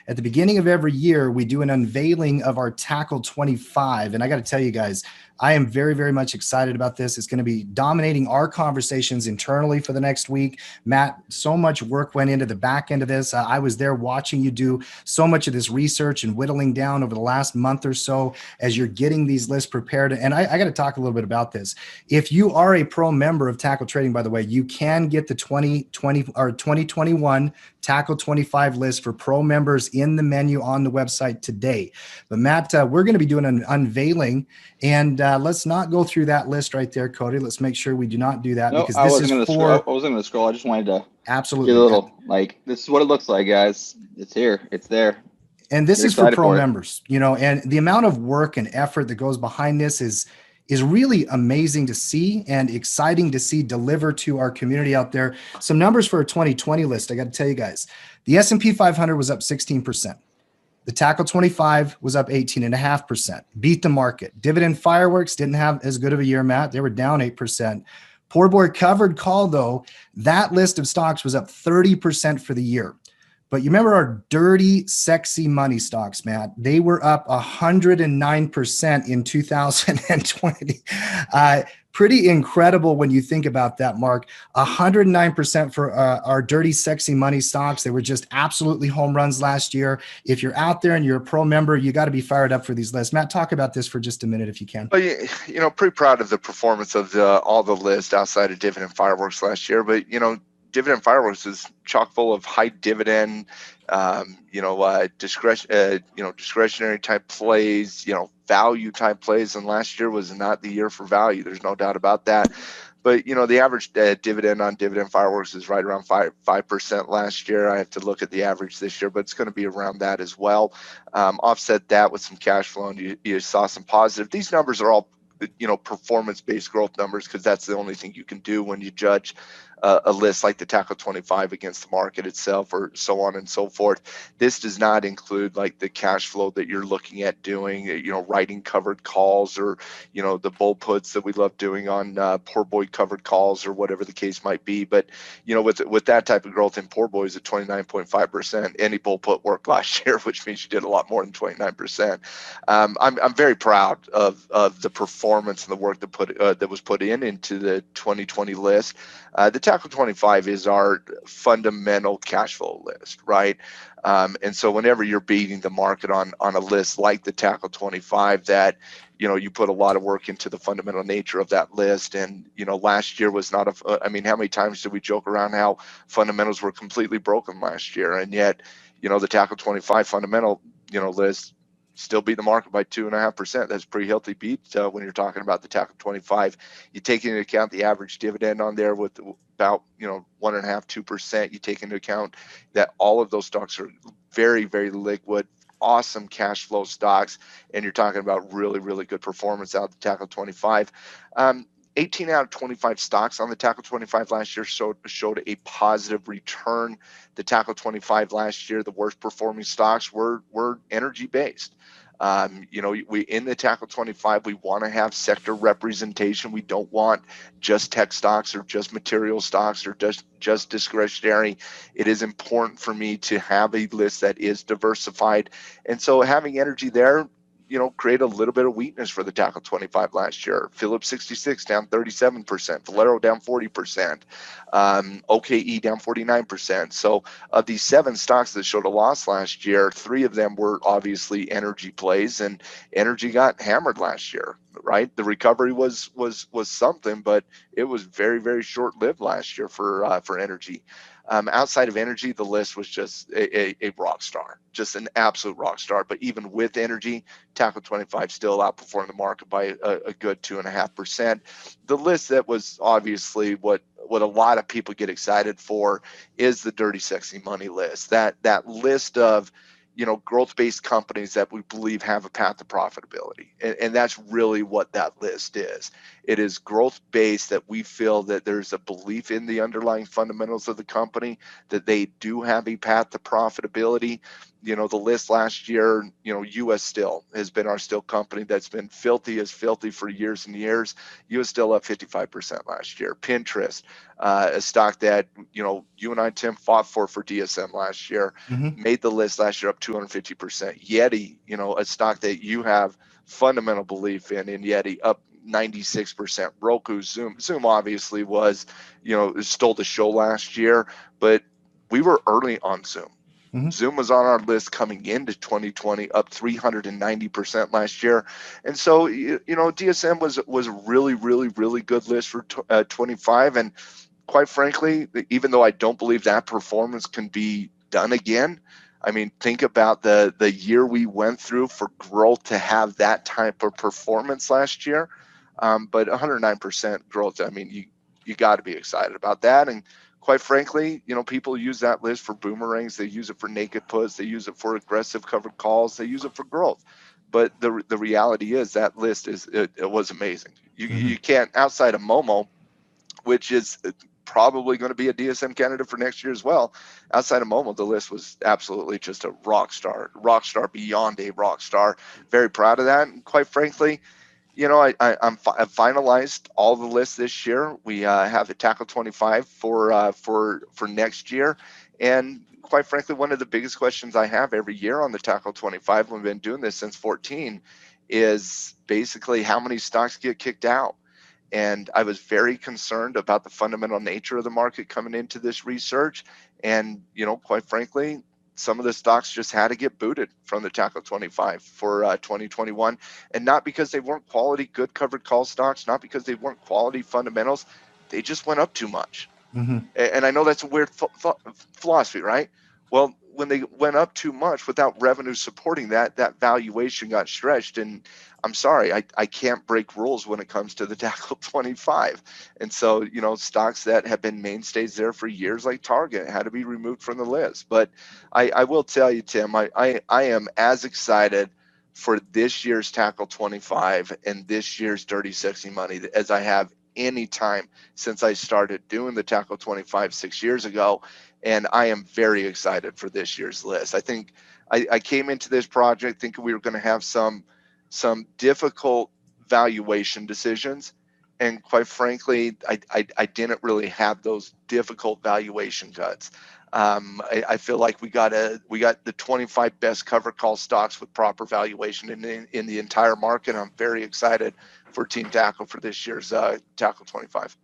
at the beginning of every year, we do an unveiling of our Tackle 25. And I got to tell you guys, I am very, very much excited about this. It's going to be dominating our conversations internally for the next week. Matt, so much work went into the back end of this. I was there watching you do so much of this research and whittling down over the last month or so as you're getting these lists prepared. And I got to talk a little bit about this. If you are a pro member of Tackle Trading, by the way, you can get the 2020 or 2021 Tackle 25 list for pro members in the menu on the website today. But Matt, we're going to be doing an unveiling, and let's not go through that list right there, Cody. Let's make sure we do not do that, No, because I this wasn't is gonna for scroll. I wasn't gonna scroll. I just wanted to get a absolutely. little like this is what it looks like, guys. It's here. It's there. And this You're is for excited pro for it. members, and the amount of work and effort that goes behind this is really amazing to see and exciting to see deliver to our community out there. Some numbers for a 2020 list. I got to tell you guys, the S&P 500 was up 16%. The Tackle 25 was up 18.5%. Beat the market. Dividend Fireworks didn't have as good of a year, Matt. They were down 8%. Poor Boy Covered Call, though, that list of stocks was up 30% for the year. But you remember our dirty, sexy money stocks, Matt? They were up 109% in 2020. Pretty incredible when you think about that, Mark. 109% for our dirty, sexy money stocks. They were just absolutely home runs last year. If you're out there and you're a pro member, you got to be fired up for these lists. Matt, talk about this for just a minute if you can. Well, pretty proud of the performance of all the lists outside of Dividend Fireworks last year. But Dividend Fireworks is chock full of high dividend, discretionary type plays, value type plays. And last year was not the year for value. There's no doubt about that. But the average dividend on Dividend Fireworks is right around 5% last year. I have to look at the average this year, but it's going to be around that as well. Offset that with some cash flow, and you saw some positive. These numbers are all performance-based growth numbers, because that's the only thing you can do when you judge a list like the Tackle 25 against the market itself, or so on and so forth. This does not include like the cash flow that you're looking at doing, writing covered calls, or the bull puts that we love doing on Poor Boy covered calls, or whatever the case might be. But with that type of growth in Poor Boys at 29.5%, any bull put worked last year, which means you did a lot more than 29%. I'm very proud of the performance and the work that was put into the 2020 list. The Tackle 25 is our fundamental cash flow list, right? And so whenever you're beating the market on a list like the Tackle 25, that you put a lot of work into the fundamental nature of that list. And last year was not how many times did we joke around how fundamentals were completely broken last year? And yet the Tackle 25 fundamental list still beat the market by 2.5%. That's a pretty healthy beat when you're talking about the Tackle 25. You take into account the average dividend on there with about 1.5%, 2%. You take into account that all of those stocks are very, very liquid, awesome cash flow stocks, and you're talking about really, really good performance out of the Tackle 25. 18 out of 25 stocks on the Tackle 25 last year showed a positive return. The Tackle 25 last year, the worst performing stocks were energy based. We in the Tackle 25, we want to have sector representation. We don't want just tech stocks or just material stocks or just discretionary. It is important for me to have a list that is diversified, and so having energy there create a little bit of weakness for the Tackle 25 last year. Phillips 66 down 37%, Valero down 40%, OKE down 49%. So of these 7 stocks that showed a loss last year, 3 of them were obviously energy plays, and energy got hammered last year. Right, the recovery was something, but it was very, very short lived last year for energy. Outside of energy, the list was just a rock star, just an absolute rock star. But even with energy, Tackle 25 still outperformed the market by a good 2.5%. The list that was obviously what a lot of people get excited for is the dirty, sexy money list. That list of growth-based companies that we believe have a path to profitability. And that's really what that list is. It is growth-based, that we feel that there's a belief in the underlying fundamentals of the company, that they do have a path to profitability. you know, the list last year, you know, US Steel has been our steel company that's been filthy as filthy for years and years. US Steel up 55% last year. Pinterest, a stock that, you know, you and I, Tim, fought for DSM last year, Mhm. made the list last year up 250%. Yeti, you know, a stock that you have fundamental belief in Yeti, up 96%. Roku, Zoom obviously was, you know, stole the show last year, but we were early on Zoom. Mhm. Zoom was on our list coming into 2020, up 390% last year, and so you know DSM was a really good list for 25. And quite frankly, even though I don't believe that performance can be done again, I mean, think about the year we went through for growth to have that type of performance last year. But 109% growth, I mean, you got to be excited about that. And quite frankly, you know, people use that list for boomerangs. They use it for naked puts. They use it for aggressive covered calls. They use it for growth. But the reality is that list it was amazing. Mhm. You can't, outside of Momo, which is probably going to be a DSM candidate for next year as well. Outside of Momo, the list was absolutely just a rock star beyond a rock star. Very proud of that. And quite frankly, you know, I've finalized all the lists this year. We have a Tackle 25 for next year, and quite frankly, one of the biggest questions I have every year on the Tackle 25, we've been doing this since 14, is basically how many stocks get kicked out. And I was very concerned about the fundamental nature of the market coming into this research. And, you know, quite frankly, some of the stocks just had to get booted from the Tackle 25 for 2021. And not because they weren't quality, good covered call stocks, not because they weren't quality fundamentals. They just went up too much. Mhm. And I know that's a weird philosophy, right? Well, when they went up too much without revenue supporting that, that valuation got stretched. And I'm sorry, I can't break rules when it comes to the Tackle 25. And so, you know, stocks that have been mainstays there for years, like Target, had to be removed from the list. But I will tell you, Tim, I am as excited for this year's Tackle 25 and this year's Dirty Sexy Money as I have any time since I started doing the Tackle 25 6 years ago. And I am very excited for this year's list. I think I came into this project thinking we were going to have some difficult valuation decisions. And quite frankly, I didn't really have those difficult valuation cuts. I feel like we got the 25 best cover call stocks with proper valuation in the entire market. I'm very excited for Team Tackle for this year's Tackle 25.